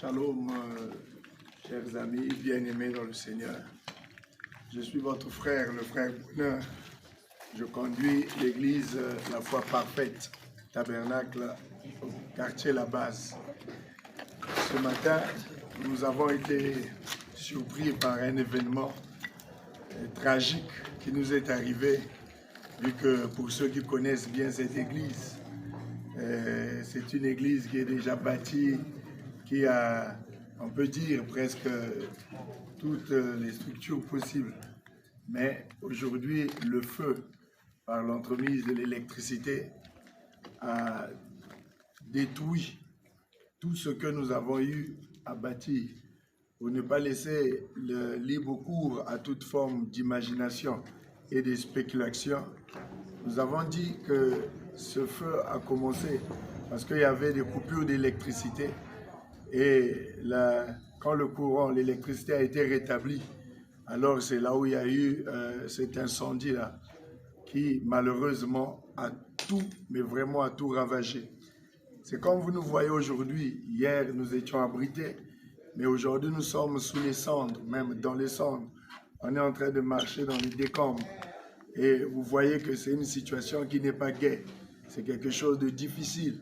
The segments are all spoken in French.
Shalom, chers amis bien-aimés dans le Seigneur. Je suis votre frère, le frère Bonheur. Je conduis l'église La Foi Parfaite, Tabernacle, au quartier La Base. Ce matin, nous avons été surpris par un événement tragique qui nous est arrivé, vu que pour ceux qui connaissent bien cette église, c'est une église qui est déjà bâtie, qui a, on peut dire, presque toutes les structures possibles. Mais aujourd'hui, le feu, par l'entremise de l'électricité, a détruit tout ce que nous avons eu à bâtir, pour ne pas laisser le libre cours à toute forme d'imagination et de spéculation. Nous avons dit que ce feu a commencé parce qu'il y avait des coupures d'électricité et quand le courant, l'électricité a été rétablie, alors c'est là où il y a eu cet incendie-là qui malheureusement a tout, mais vraiment a tout ravagé. C'est comme vous nous voyez aujourd'hui. Hier, nous étions abrités, mais aujourd'hui, nous sommes sous les cendres, même dans les cendres. On est en train de marcher dans les décombres. Et vous voyez que c'est une situation qui n'est pas gaie. C'est quelque chose de difficile.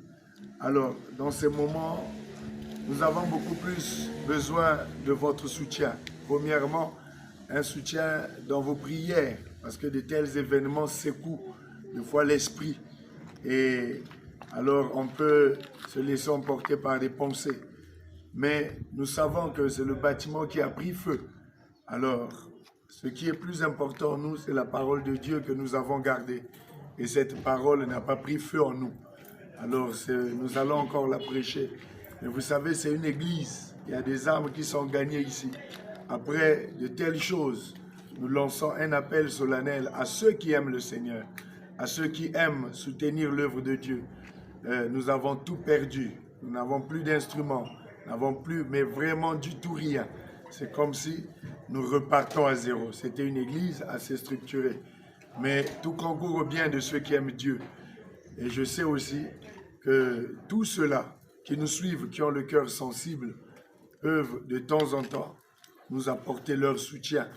Alors, dans ces moments, nous avons beaucoup plus besoin de votre soutien. Premièrement, un soutien dans vos prières, parce que de tels événements secouent des fois l'esprit. Et alors, on peut se laisser emporter par des pensées. Mais nous savons que c'est le bâtiment qui a pris feu. Alors, ce qui est plus important, nous, c'est la parole de Dieu que nous avons gardée. Et cette parole n'a pas pris feu en nous. Alors, nous allons encore la prêcher. Mais vous savez, c'est une église. Il y a des âmes qui sont gagnées ici. Après de telles choses, nous lançons un appel solennel à ceux qui aiment le Seigneur, à ceux qui aiment soutenir l'œuvre de Dieu. Nous avons tout perdu. Nous n'avons plus d'instruments. Nous n'avons plus, mais vraiment du tout rien. C'est comme si nous repartons à zéro. C'était une église assez structurée. Mais tout concourt au bien de ceux qui aiment Dieu. Et je sais aussi que tous ceux-là qui nous suivent, qui ont le cœur sensible, peuvent de temps en temps nous apporter leur soutien.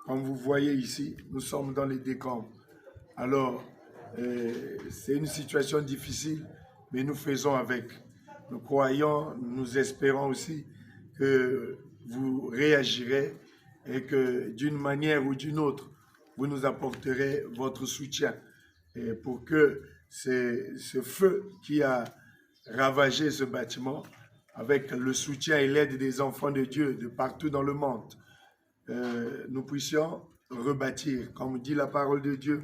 Comme vous voyez ici, nous sommes dans les décombres. Alors, c'est une situation difficile, mais nous faisons avec. Nous croyons, nous espérons aussi que vous réagirez et que d'une manière ou d'une autre, vous nous apporterez votre soutien et pour que ce feu qui a ravagé ce bâtiment, avec le soutien et l'aide des enfants de Dieu de partout dans le monde, nous puissions rebâtir. Comme dit la parole de Dieu,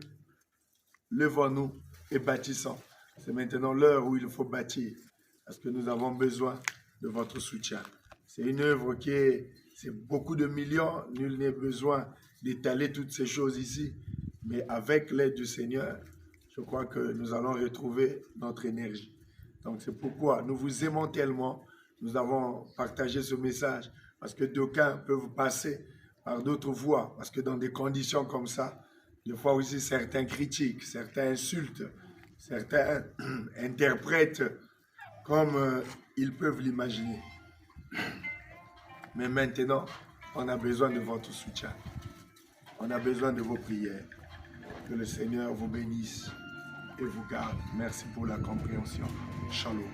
levons-nous et bâtissons. C'est maintenant l'heure où il faut bâtir, parce que nous avons besoin de votre soutien. C'est une œuvre c'est beaucoup de millions, nul n'est besoin d'étaler toutes ces choses ici, mais avec l'aide du Seigneur, je crois que nous allons retrouver notre énergie. Donc c'est pourquoi nous vous aimons tellement, nous avons partagé ce message, parce que d'aucuns peuvent passer par d'autres voies, parce que dans des conditions comme ça, des fois aussi certains critiquent, certains insultent, certains interprètent comme ils peuvent l'imaginer. Mais maintenant, on a besoin de votre soutien. On a besoin de vos prières. Que le Seigneur vous bénisse et vous garde. Merci pour la compréhension. Shalom.